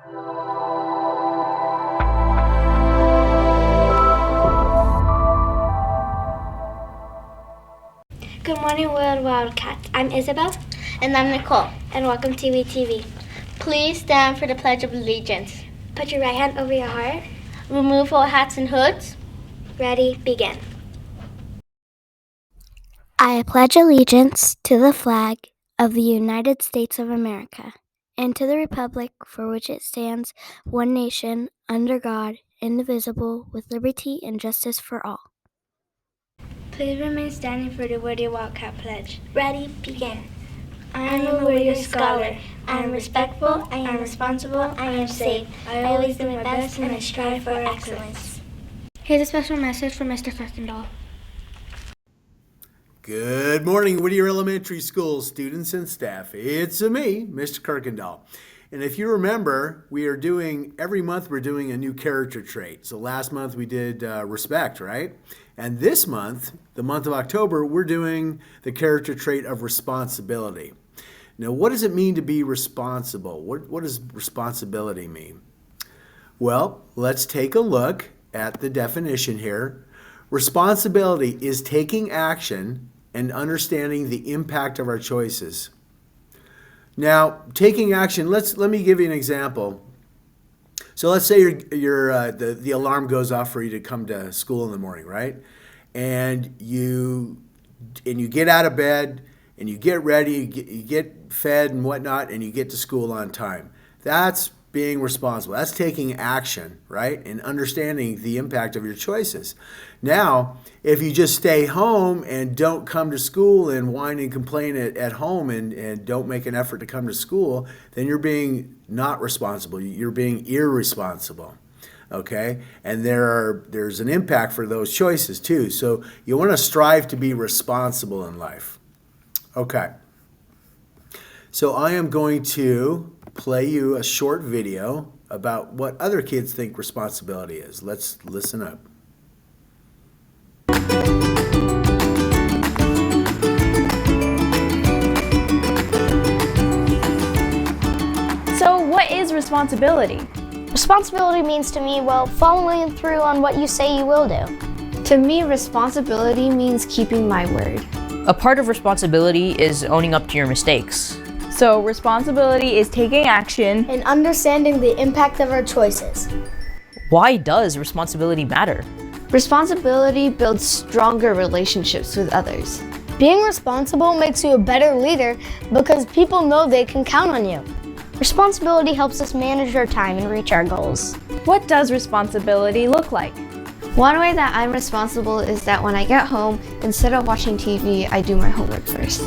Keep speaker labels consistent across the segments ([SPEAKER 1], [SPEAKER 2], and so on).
[SPEAKER 1] Good morning, World Wildcats. I'm Isabel.
[SPEAKER 2] And I'm Nicole.
[SPEAKER 1] And welcome to WEtv.
[SPEAKER 2] Please stand for the Pledge of Allegiance.
[SPEAKER 1] Put your right hand over your heart.
[SPEAKER 2] Remove all hats and hoods.
[SPEAKER 1] Ready, begin.
[SPEAKER 3] I pledge allegiance to the flag of the United States of America and to the republic for which it stands, one nation, under God, indivisible, with liberty and justice for all.
[SPEAKER 1] Please remain standing for the Worthy Wildcat Pledge. Ready, begin. I am a worthy scholar. I am respectful, I am responsible, I am safe. I always do my best and I strive for excellence. Here's a special message from Mr. Kirkendall.
[SPEAKER 4] Good morning, Whittier Elementary School students and staff. It's me, Mr. Kirkendall. And if you remember, every month we're doing a new character trait. So last month we did respect, right? And this month, the month of October, we're doing the character trait of responsibility. Now, what does it mean to be responsible? What does responsibility mean? Well, let's take a look at the definition here. Responsibility is taking action and understanding the impact of our choices. Now, taking action, let me give you an example. So let's say the alarm goes off for you to come to school in the morning, right? And you get out of bed and you get ready, you get fed and whatnot, and you get to school on time. That's being responsible. That's taking action, right? And understanding the impact of your choices. Now, if you just stay home and don't come to school and whine and complain at home and don't make an effort to come to school, then you're being not responsible. You're being irresponsible. Okay? And there's an impact for those choices too. So you want to strive to be responsible in life. Okay. So I am going to play you a short video about what other kids think responsibility is. Let's listen up.
[SPEAKER 5] So what is responsibility?
[SPEAKER 3] Responsibility means to me, following through on what you say you will do.
[SPEAKER 5] To me, responsibility means keeping my word.
[SPEAKER 6] A part of responsibility is owning up to your mistakes.
[SPEAKER 5] So responsibility is taking action
[SPEAKER 3] And understanding the impact of our choices.
[SPEAKER 6] Why does responsibility matter?
[SPEAKER 5] Responsibility builds stronger relationships with others.
[SPEAKER 3] Being responsible makes you a better leader because people know they can count on you. Responsibility helps us manage our time and reach our goals.
[SPEAKER 5] What does responsibility look like?
[SPEAKER 7] One way that I'm responsible is that when I get home, instead of watching TV, I do my homework first.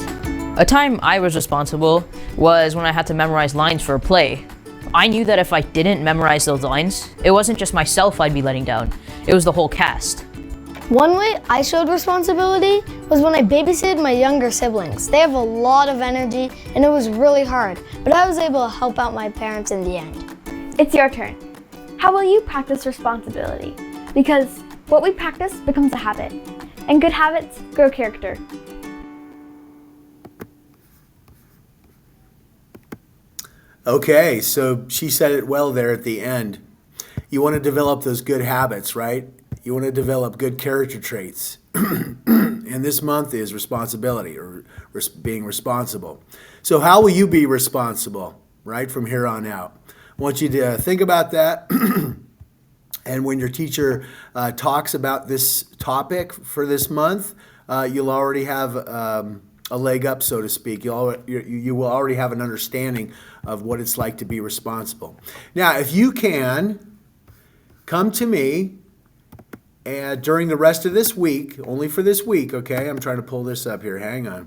[SPEAKER 6] A time I was responsible was when I had to memorize lines for a play. I knew that if I didn't memorize those lines, it wasn't just myself I'd be letting down, it was the whole cast.
[SPEAKER 3] One way I showed responsibility was when I babysitted my younger siblings. They have a lot of energy and it was really hard, but I was able to help out my parents in the end.
[SPEAKER 5] It's your turn. How will you practice responsibility? Because what we practice becomes a habit, and good habits grow character.
[SPEAKER 4] Okay, so she said it well there at the end. You want to develop those good habits, right? You want to develop good character traits. And this month is responsibility, or being responsible. So how will you be responsible, right, from here on out? I want you to think about that. And when your teacher talks about this topic for this month, you'll already have a leg up, so to speak. You will already have an understanding of what it's like to be responsible. Now, if you can, come to me during the rest of this week, only for this week, okay? I'm trying to pull this up here. Hang on.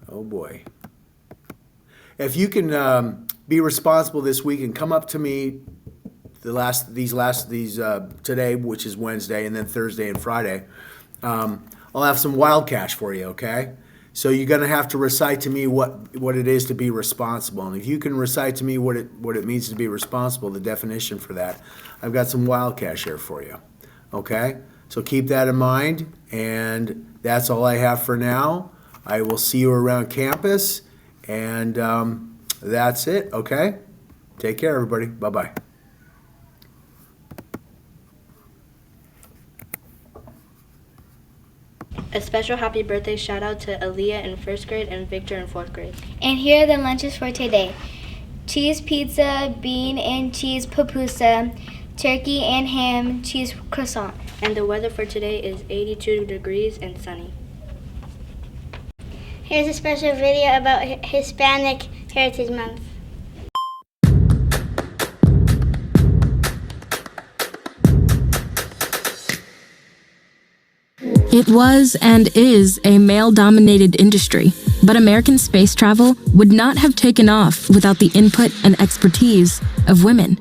[SPEAKER 4] Oh, boy. If you can be responsible this week and come up to me today, which is Wednesday, and then Thursday and Friday, I'll have some wild cash for you, okay? So you're going to have to recite to me what it is to be responsible. And if you can recite to me what it means to be responsible, the definition for that, I've got some wild cash here for you, okay? So keep that in mind, and that's all I have for now. I will see you around campus, and that's it, okay? Take care, everybody. Bye-bye.
[SPEAKER 1] A special happy birthday shout out to Aaliyah in 1st grade and Victor in 4th grade.
[SPEAKER 3] And here are the lunches for today. Cheese pizza, bean and cheese pupusa, turkey and ham, cheese croissant.
[SPEAKER 1] And the weather for today is 82 degrees and sunny.
[SPEAKER 2] Here's a special video about Hispanic Heritage Month.
[SPEAKER 8] It was and is a male-dominated industry, but American space travel would not have taken off without the input and expertise of women.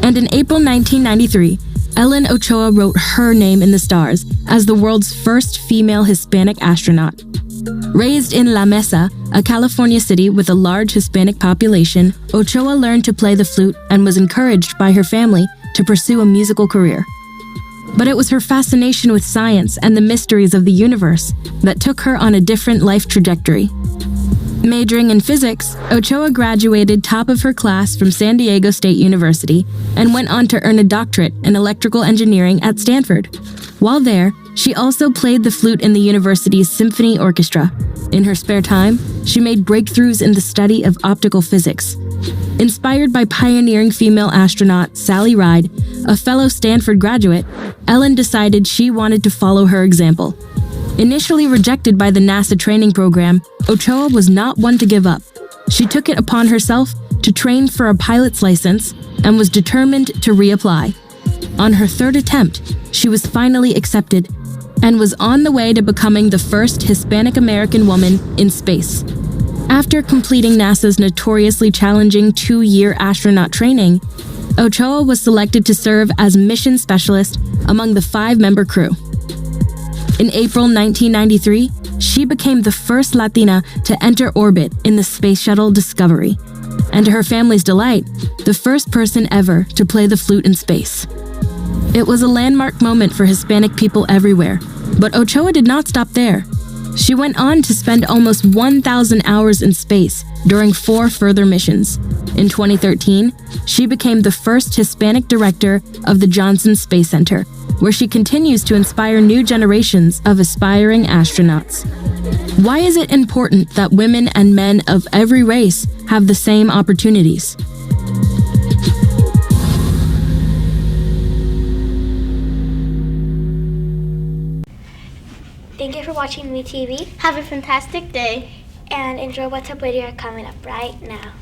[SPEAKER 8] And in April 1993, Ellen Ochoa wrote her name in the stars as the world's first female Hispanic astronaut. Raised in La Mesa, a California city with a large Hispanic population, Ochoa learned to play the flute and was encouraged by her family to pursue a musical career. But it was her fascination with science and the mysteries of the universe that took her on a different life trajectory. Majoring in physics, Ochoa graduated top of her class from San Diego State University and went on to earn a doctorate in electrical engineering at Stanford. While there, she also played the flute in the university's symphony orchestra. In her spare time, she made breakthroughs in the study of optical physics. Inspired by pioneering female astronaut Sally Ride, a fellow Stanford graduate, Ellen decided she wanted to follow her example. Initially rejected by the NASA training program, Ochoa was not one to give up. She took it upon herself to train for a pilot's license and was determined to reapply. On her third attempt, she was finally accepted and was on the way to becoming the first Hispanic American woman in space. After completing NASA's notoriously challenging 2-year astronaut training, Ochoa was selected to serve as mission specialist among the 5-member crew. In April 1993, she became the first Latina to enter orbit in the Space Shuttle Discovery, and to her family's delight, the first person ever to play the flute in space. It was a landmark moment for Hispanic people everywhere, but Ochoa did not stop there. She went on to spend almost 1,000 hours in space during 4 further missions. In 2013, she became the first Hispanic director of the Johnson Space Center, where she continues to inspire new generations of aspiring astronauts. Why is it important that women and men of every race have the same opportunities?
[SPEAKER 3] Thank you for watching WEtv
[SPEAKER 2] Have a fantastic day.
[SPEAKER 3] and enjoy what's up with you coming up right now.